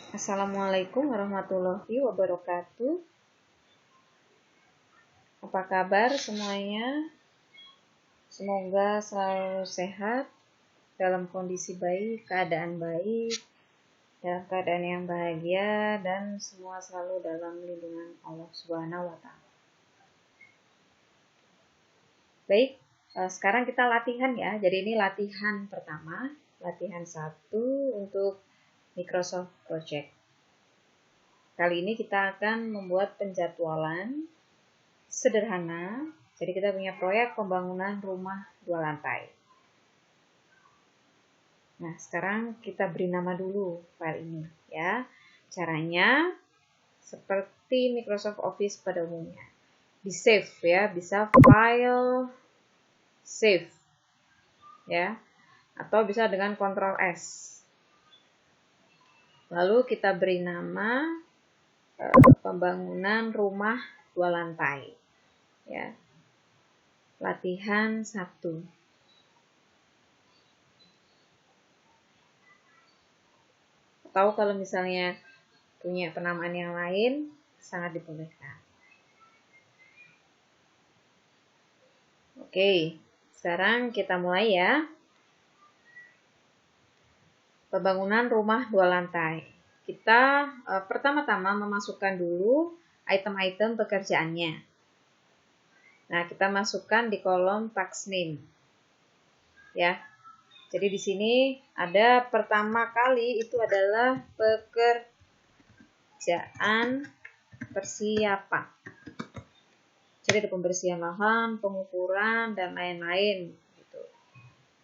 Assalamualaikum warahmatullahi wabarakatuh. Apa kabar semuanya? Semoga selalu sehat, dalam kondisi baik, keadaan baik, dalam keadaan yang bahagia, dan semua selalu dalam lindungan Allah Subhanahu wa Ta'ala. Baik, sekarang kita latihan ya. Jadi ini latihan pertama, latihan 1 untuk Microsoft Project. Kali ini kita akan membuat penjadwalan sederhana. Jadi kita punya proyek pembangunan rumah 2 lantai. Nah, sekarang kita beri nama dulu file ini ya. Caranya seperti Microsoft Office pada umumnya. Di save ya, bisa file save ya. Atau bisa dengan Ctrl S. Lalu kita beri nama pembangunan rumah 2 lantai. Ya. Latihan 1. Atau kalau misalnya punya penamaan yang lain, sangat dibolehkan. Oke, sekarang kita mulai ya. Pembangunan rumah 2 lantai. Kita pertama-tama memasukkan dulu item-item pekerjaannya. Nah, kita masukkan di kolom task name. Ya. Jadi di sini ada pertama kali itu adalah pekerjaan persiapan. Jadi ada pembersihan lahan, pengukuran, dan lain-lain. Gitu.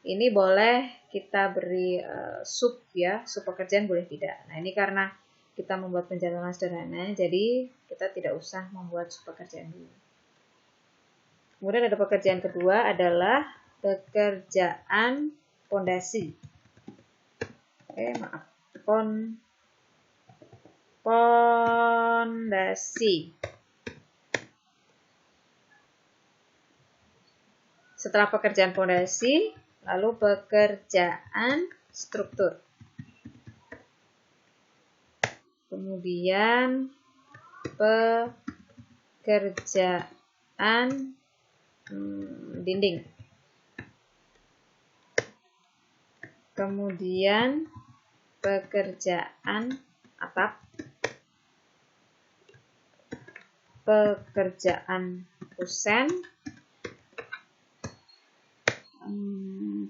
Ini boleh kita beri sub ya, sub pekerjaan boleh tidak. Nah ini karena kita membuat penjadwalan sederhana, jadi kita tidak usah membuat sub pekerjaan dulu. Kemudian ada pekerjaan kedua adalah pekerjaan pondasi. Pondasi. Setelah pekerjaan pondasi, lalu pekerjaan struktur. Kemudian pekerjaan dinding. Kemudian pekerjaan atap. Pekerjaan kusen.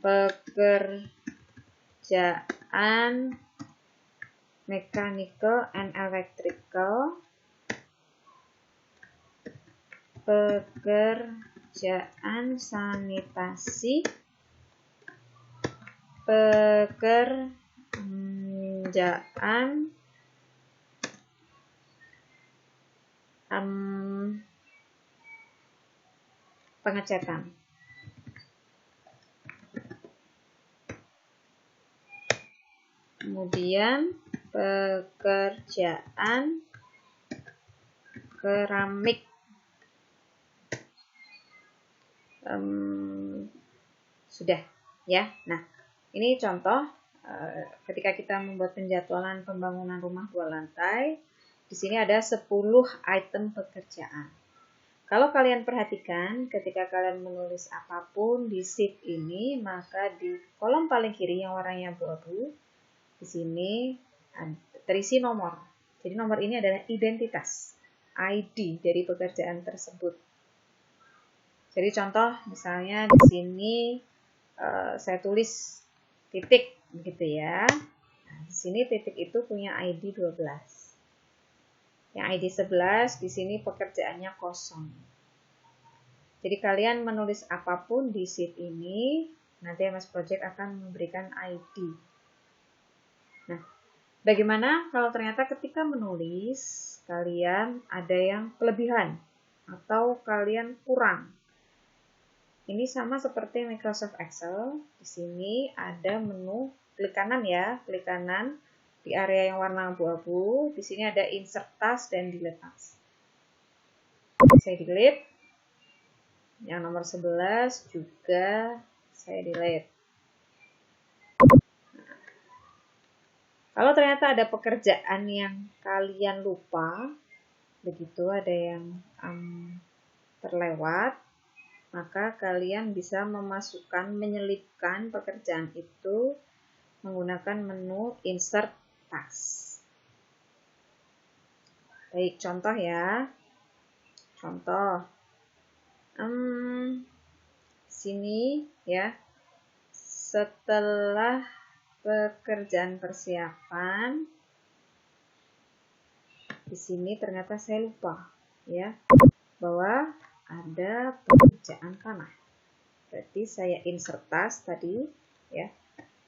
Pekerjaan mechanical and electrical, pekerjaan sanitasi, pekerjaan pengecatan. Kemudian pekerjaan keramik. Sudah ya. Nah, ini contoh ketika kita membuat penjadwalan pembangunan rumah 2 lantai. Di sini ada 10 item pekerjaan. Kalau kalian perhatikan ketika kalian menulis apapun di sheet ini, maka di kolom paling kiri yang warnanya abu-abu, di sini terisi nomor. Jadi nomor ini adalah identitas, ID dari pekerjaan tersebut. Jadi contoh misalnya di sini saya tulis titik begitu ya. Nah, di sini titik itu punya ID 12. Yang ID 11 di sini pekerjaannya kosong. Jadi kalian menulis apapun di sheet ini, nanti MS Project akan memberikan ID. Nah, bagaimana kalau ternyata ketika menulis kalian ada yang kelebihan atau kalian kurang? Ini sama seperti Microsoft Excel. Di sini ada menu klik kanan ya, klik kanan di area yang warna abu-abu. Di sini ada insert task dan delete task. Saya delete. Yang nomor 11 juga saya delete. Kalau ternyata ada pekerjaan yang kalian lupa, begitu ada yang terlewat, maka kalian bisa menyelipkan pekerjaan itu menggunakan menu Insert Task. Baik, contoh ya. Contoh. Sini ya. Setelah pekerjaan persiapan, di sini ternyata saya lupa ya bahwa ada pekerjaan tanah. Berarti saya insert task tadi ya.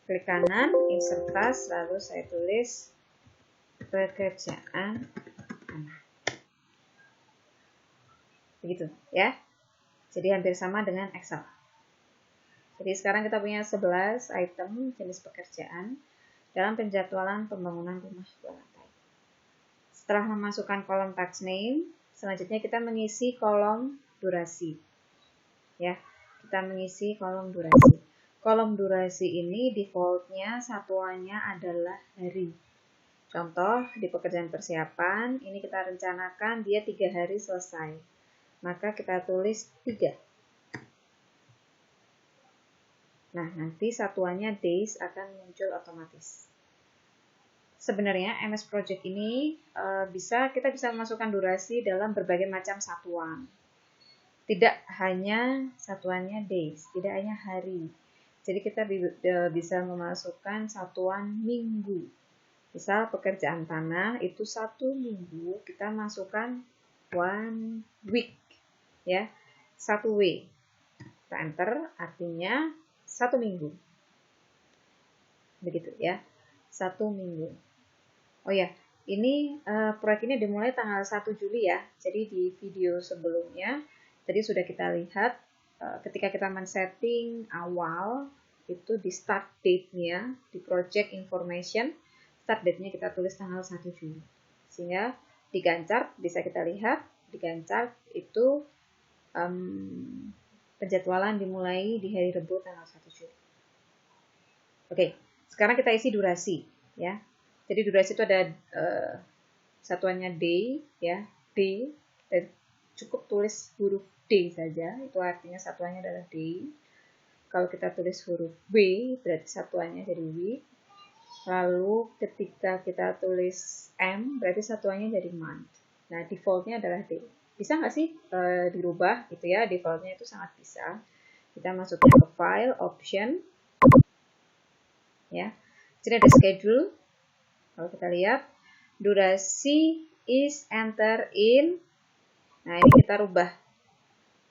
Klik kanan, insert task, lalu saya tulis pekerjaan tanah. Begitu ya. Jadi hampir sama dengan Excel. Jadi sekarang kita punya 11 item jenis pekerjaan dalam penjadwalan pembangunan rumah 2 lantai. Setelah memasukkan kolom task name, selanjutnya kita mengisi kolom durasi. Ya, kita mengisi kolom durasi. Kolom durasi ini defaultnya satuannya adalah hari. Contoh, di pekerjaan persiapan, ini kita rencanakan dia 3 hari selesai. Maka kita tulis 3. Nah, nanti satuannya days akan muncul otomatis. Sebenarnya MS Project ini kita bisa memasukkan durasi dalam berbagai macam satuan. Tidak hanya satuannya days, tidak hanya hari. Jadi kita bisa memasukkan satuan minggu. Misal pekerjaan tanah itu 1 minggu, kita masukkan 1 week. Ya, 1 W. Kita enter, artinya 1 minggu. Begitu ya, 1 minggu. Oh ya, ini proyek ini dimulai tanggal 1 Juli ya. Jadi di video sebelumnya, tadi sudah kita lihat ketika kita men-setting awal, itu di start date-nya, di project information, start date-nya kita tulis tanggal 1 Juli. Sehingga di Gantt chart bisa kita lihat, di Gantt chart itu penjadwalan dimulai di hari Rabu tanggal 1 Juli. Oke, sekarang kita isi durasi ya. Jadi durasi itu ada satuannya day ya, day, dan cukup tulis huruf D saja, itu artinya satuannya adalah day. Kalau kita tulis huruf W berarti satuannya jadi week. Lalu ketika kita tulis M berarti satuannya jadi month. Nah, defaultnya adalah day. Bisa nggak sih dirubah gitu ya? Defaultnya itu sangat bisa. Kita masukkan ke file, option ya. Jadi ada schedule. Kalau kita lihat, durasi is enter in. Nah, ini kita rubah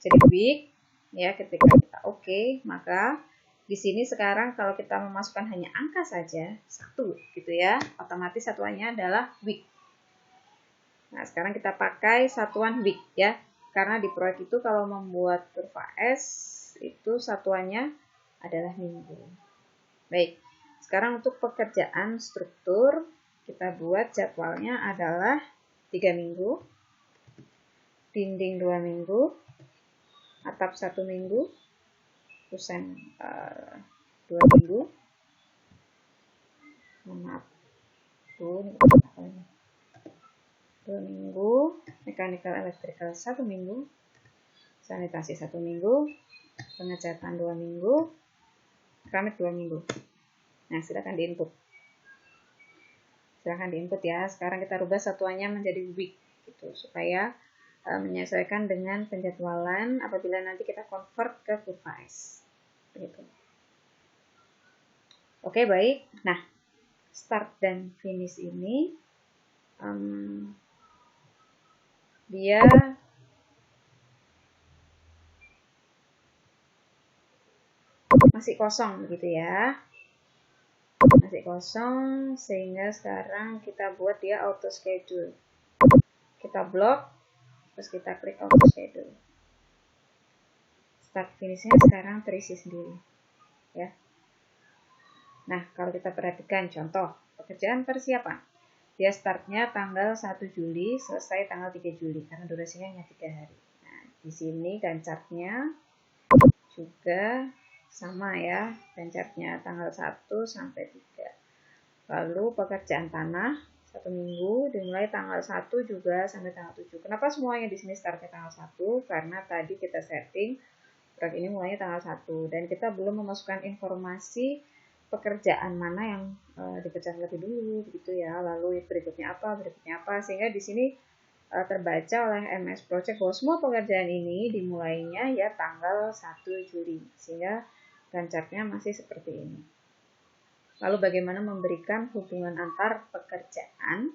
jadi week ya. Ketika kita oke, maka di sini sekarang kalau kita memasukkan hanya angka saja 1 gitu ya, otomatis satuannya adalah week. Nah, sekarang kita pakai satuan week ya. Karena di proyek itu kalau membuat kurva S itu satuannya adalah minggu. Baik. Sekarang untuk pekerjaan struktur, kita buat jadwalnya adalah 3 minggu, dinding 2 minggu, atap 1 minggu, kusen 2 minggu. Maaf. 2 minggu, mechanical electrical 1 minggu, sanitasi 1 minggu, pengecatan 2 minggu, keramik 2 minggu. Nah, silakan diinput. Silahkan diinput ya. Sekarang kita rubah satuannya menjadi week gitu supaya menyesuaikan dengan penjadwalan apabila nanti kita convert ke kurva S. Begitu. Oke, baik. Nah, start dan finish ini dia masih kosong begitu ya. Masih kosong sehingga sekarang kita buat dia auto schedule. Kita blok, terus kita klik auto schedule. Start finishnya sekarang terisi sendiri ya. Nah, kalau kita perhatikan contoh pekerjaan persiapan, dia startnya tanggal 1 Juli, selesai tanggal 3 Juli karena durasinya hanya 3 hari. Nah, di sini Gantt chart-nya juga sama ya, Gantt chart-nya tanggal 1 sampai 3. Lalu pekerjaan tanah 1 minggu dimulai tanggal 1 juga sampai tanggal 7. Kenapa semuanya di sini startnya tanggal 1? Karena tadi kita setting proyek ini mulainya tanggal 1 dan kita belum memasukkan informasi pekerjaan mana yang dikerjakan lebih dulu begitu ya. Lalu berikutnya apa, sehingga di sini terbaca oleh MS Project bahwa semua pekerjaan ini dimulainya ya tanggal 1 Juli. Sehingga Gantt-chartnya masih seperti ini. Lalu bagaimana memberikan hubungan antar pekerjaan?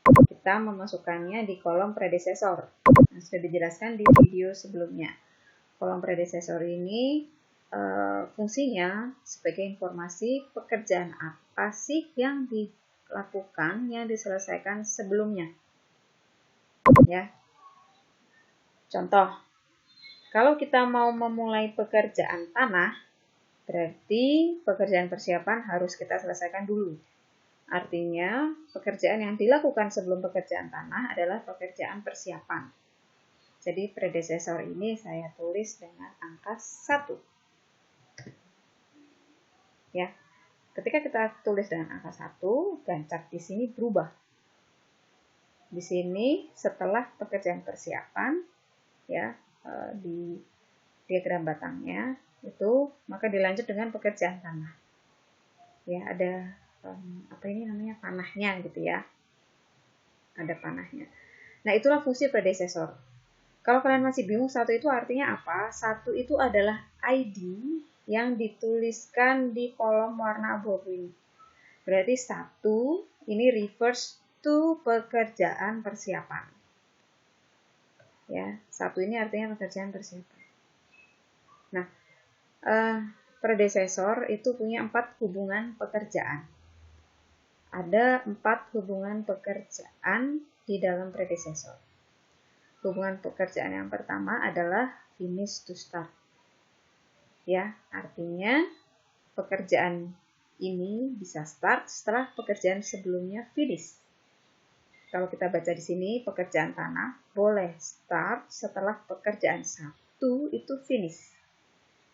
Kita memasukkannya di kolom predecessor. Nah, sudah dijelaskan di video sebelumnya. Kolom predecessor ini fungsinya sebagai informasi pekerjaan apa sih yang dilakukan, yang diselesaikan sebelumnya. Ya. Contoh, kalau kita mau memulai pekerjaan tanah, berarti pekerjaan persiapan harus kita selesaikan dulu. Artinya, pekerjaan yang dilakukan sebelum pekerjaan tanah adalah pekerjaan persiapan. Jadi, predecessor ini saya tulis dengan angka 1. Ya. Ketika kita tulis dengan angka 1, Gantt-chart di sini berubah. Di sini setelah pekerjaan persiapan, ya, di diagram batangnya itu maka dilanjut dengan pekerjaan tanah. Ya, ada apa ini namanya panahnya gitu ya. Ada panahnya. Nah, itulah fungsi predecessor. Kalau kalian masih bingung 1 itu artinya apa? 1 itu adalah ID yang dituliskan di kolom warna abu-abu ini. Berarti 1 ini refers to pekerjaan persiapan. Ya, 1 ini artinya pekerjaan persiapan. Nah, predecessor itu punya 4 hubungan pekerjaan. Ada 4 hubungan pekerjaan di dalam predecessor. Hubungan pekerjaan yang pertama adalah finish to start. Ya, artinya pekerjaan ini bisa start setelah pekerjaan sebelumnya finish. Kalau kita baca di sini, pekerjaan tanah boleh start setelah pekerjaan 1 itu finish.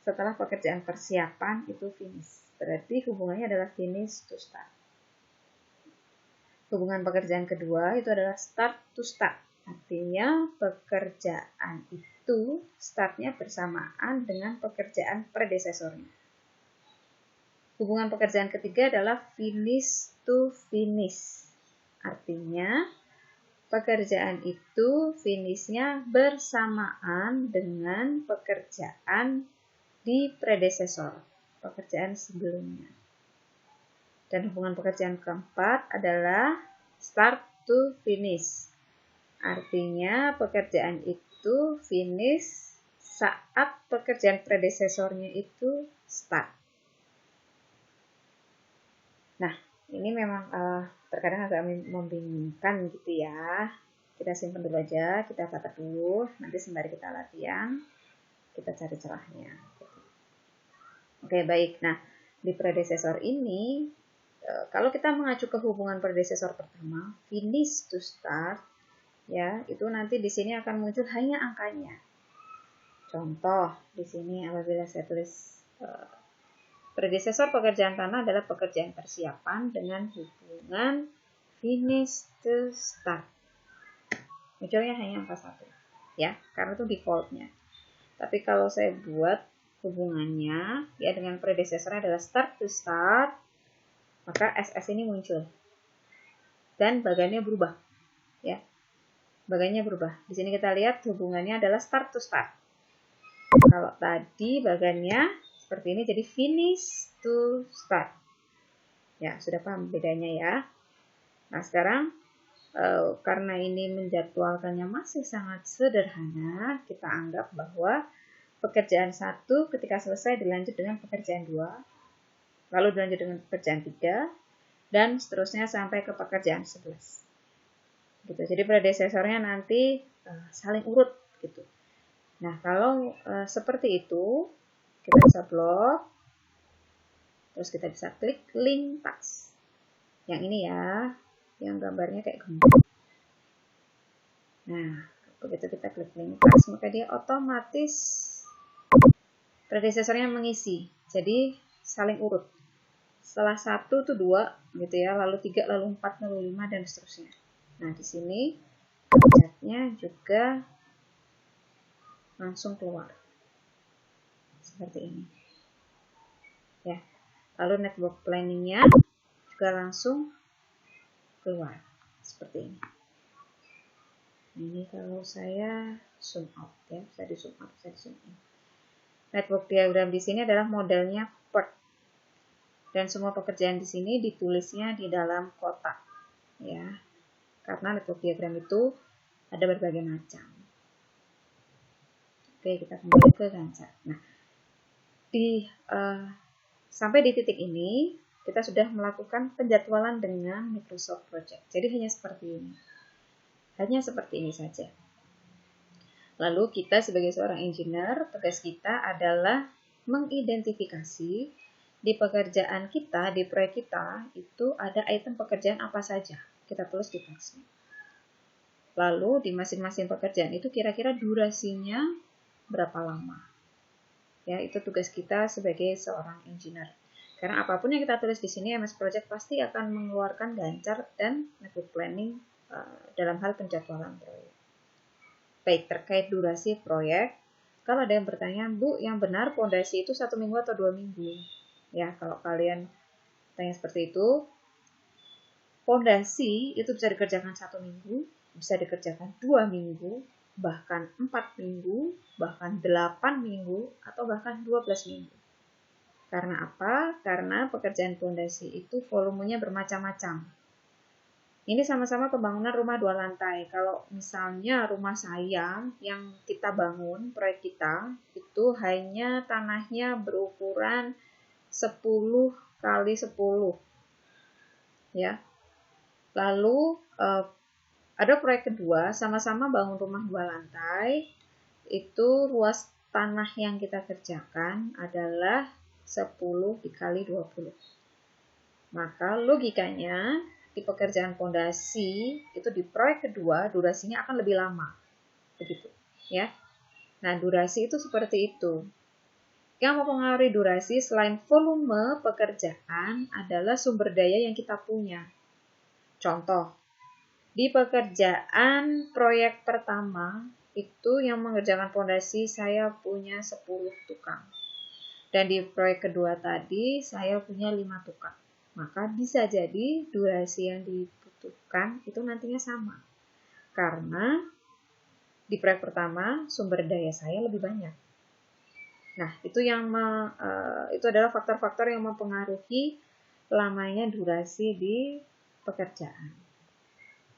Setelah pekerjaan persiapan itu finish. Berarti hubungannya adalah finish to start. Hubungan pekerjaan kedua itu adalah start to start. Artinya pekerjaan itu startnya bersamaan dengan pekerjaan predecessornya. Hubungan pekerjaan ketiga adalah finish to finish. Artinya pekerjaan itu finishnya bersamaan dengan pekerjaan di predecessor, pekerjaan sebelumnya. Dan hubungan pekerjaan keempat adalah start to finish. Artinya pekerjaan itu finish saat pekerjaan predecessornya itu start. Nah, ini memang terkadang agak membingungkan gitu ya. Kita simpan dulu aja, kita catat dulu, nanti sembari kita latihan, kita cari celahnya. Oke, baik. Nah, di predecessor ini, kalau kita mengacu ke hubungan predecessor pertama, finish to start, ya, itu nanti di sini akan muncul hanya angkanya. Contoh, di sini apabila saya tulis predecessor pekerjaan tanah adalah pekerjaan persiapan dengan hubungan finish to start. Munculnya hanya angka 1. Ya, karena itu defaultnya. Tapi kalau saya buat hubungannya ya dengan predecessor adalah start to start, maka SS ini muncul. Dan bagannya berubah. Ya. Bagannya berubah. Di sini kita lihat hubungannya adalah start to start. Kalau tadi bagannya seperti ini jadi finish to start. Ya, sudah paham bedanya ya. Nah, sekarang karena ini menjadwalkannya masih sangat sederhana, kita anggap bahwa pekerjaan 1 ketika selesai dilanjut dengan pekerjaan 2, lalu dilanjut dengan pekerjaan 3, dan seterusnya sampai ke pekerjaan 11. Gitu. Jadi predecessornya nanti saling urut gitu. Nah, kalau seperti itu, kita bisa blok, terus kita bisa klik link task. Yang ini ya, yang gambarnya kayak gini. Nah, begitu kita klik link task, maka dia otomatis predecessornya mengisi. Jadi saling urut. setelah 1 tuh 2 gitu ya, lalu 3, lalu 4, lalu 5 dan seterusnya. Nah, di sini catnya juga langsung keluar seperti ini. Ya. Lalu network planning-nya juga langsung keluar seperti ini. Ini kalau saya zoom out ya, bisa di zoom out, bisa di zoom in. Network diagram di sini adalah modelnya PERT. Dan semua pekerjaan di sini ditulisnya di dalam kotak ya. Karena network diagram itu ada berbagai macam. Oke, kita kembali ke Gantt. Nah, sampai di titik ini kita sudah melakukan penjadwalan dengan Microsoft Project. Jadi hanya seperti ini. Hanya seperti ini saja. Lalu kita sebagai seorang engineer, tugas kita adalah mengidentifikasi di pekerjaan kita, di proyek kita, itu ada item pekerjaan apa saja. Kita tulis di teksnya. Lalu di masing-masing pekerjaan itu kira-kira durasinya berapa lama. Ya, itu tugas kita sebagai seorang engineer. Karena apapun yang kita tulis di sini, MS Project pasti akan mengeluarkan Gantt chart dan network planning dalam hal penjadwalan proyek. Baik, terkait durasi proyek, kalau ada yang bertanya, Bu, yang benar pondasi itu 1 minggu atau 2 minggu? Ya, kalau kalian tanya seperti itu, pondasi itu bisa dikerjakan 1 minggu, bisa dikerjakan 2 minggu, bahkan 4 minggu, bahkan 8 minggu, atau bahkan 12 minggu. Karena apa? Karena pekerjaan pondasi itu volumenya bermacam-macam. Ini sama-sama pembangunan rumah 2 lantai. Kalau misalnya rumah saya yang kita bangun, proyek kita, itu hanya tanahnya berukuran 10 kali 10. Ya. Lalu ada proyek kedua, sama-sama bangun rumah 2 lantai. Itu luas tanah yang kita kerjakan adalah 10 dikali 20. Maka logikanya di pekerjaan pondasi itu di proyek kedua durasinya akan lebih lama. Begitu, ya. Nah, durasi itu seperti itu. Yang mempengaruhi durasi selain volume pekerjaan adalah sumber daya yang kita punya. Contoh, di pekerjaan proyek pertama itu yang mengerjakan pondasi saya punya 10 tukang. Dan di proyek kedua tadi saya punya 5 tukang. Maka bisa jadi durasi yang dibutuhkan itu nantinya sama. Karena di proyek pertama sumber daya saya lebih banyak. Nah, itu itu adalah faktor-faktor yang mempengaruhi lamanya durasi di pekerjaan.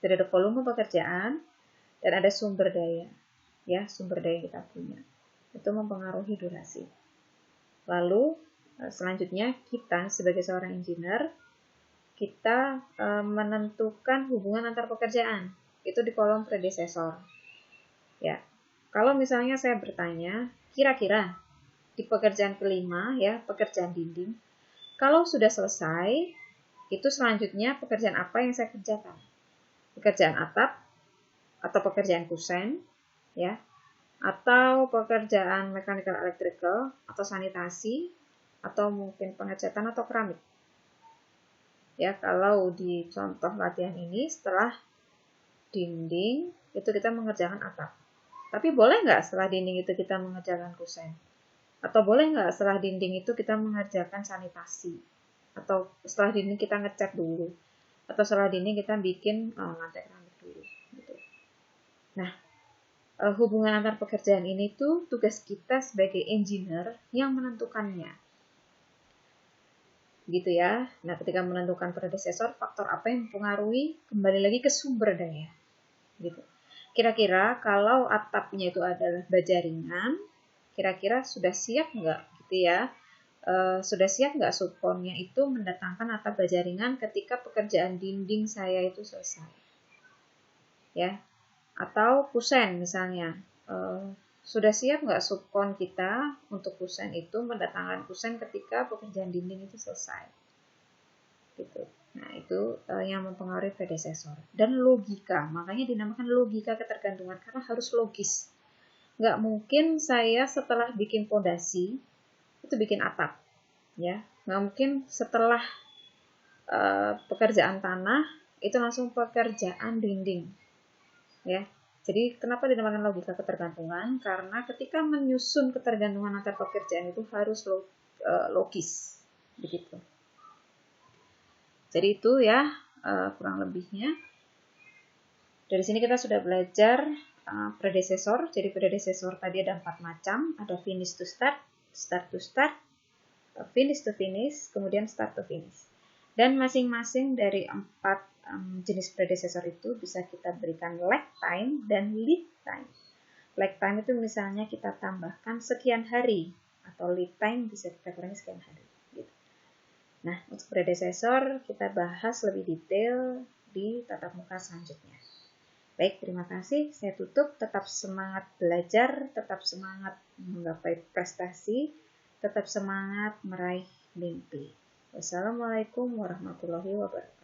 Jadi ada volume pekerjaan dan ada sumber daya. Ya, sumber daya yang kita punya. Itu mempengaruhi durasi. Lalu selanjutnya kita sebagai seorang engineer kita menentukan hubungan antar pekerjaan. Itu di kolom predecessor. Ya. Kalau misalnya saya bertanya, kira-kira di pekerjaan kelima ya, pekerjaan dinding, kalau sudah selesai, itu selanjutnya pekerjaan apa yang saya kerjakan? Pekerjaan atap atau pekerjaan kusen ya, atau pekerjaan mechanical electrical atau sanitasi atau mungkin pengecatan atau keramik. Ya, kalau di contoh latihan ini setelah dinding itu kita mengerjakan atap. Tapi boleh nggak setelah dinding itu kita mengerjakan kusen? Atau boleh nggak setelah dinding itu kita mengerjakan sanitasi? Atau setelah dinding kita ngecat dulu? Atau setelah dinding kita bikin lantai keramik dulu? Gitu. Nah, hubungan antar pekerjaan ini tuh tugas kita sebagai engineer yang menentukannya. Gitu ya. Nah, ketika menentukan predecessor, faktor apa yang mempengaruhi? Kembali lagi ke sumber daya. Gitu. Kira-kira kalau atapnya itu adalah baja ringan, kira-kira sudah siap nggak? Gitu ya. Sudah siap nggak subkonnya itu mendatangkan atap baja ringan ketika pekerjaan dinding saya itu selesai? Ya. Atau kusen misalnya, sudah siap nggak subkon kita untuk kusen itu mendatangkan kusen ketika pekerjaan dinding itu selesai? Gitu. Nah, itu yang mempengaruhi predecessor. Dan logika, makanya dinamakan logika ketergantungan karena harus logis. Nggak mungkin saya setelah bikin fondasi itu bikin atap, ya. Nggak mungkin setelah pekerjaan tanah itu langsung pekerjaan dinding, ya. Jadi kenapa dinamakan logika ketergantungan? Karena ketika menyusun ketergantungan antar pekerjaan itu harus logis, begitu. Jadi itu ya kurang lebihnya. Dari sini kita sudah belajar predecessor. Jadi predecessor tadi ada 4 macam. Ada finish to start, start to start, finish to finish, kemudian start to finish. Dan masing-masing dari 4 jenis predecessor itu bisa kita berikan lag time dan lead time. Lag time itu misalnya kita tambahkan sekian hari, atau lead time bisa kita kurangi sekian hari. Gitu. Nah, untuk predecessor kita bahas lebih detail di tatap muka selanjutnya. Baik, terima kasih. Saya tutup. Tetap semangat belajar, tetap semangat menggapai prestasi, tetap semangat meraih mimpi. Wassalamualaikum warahmatullahi wabarakatuh.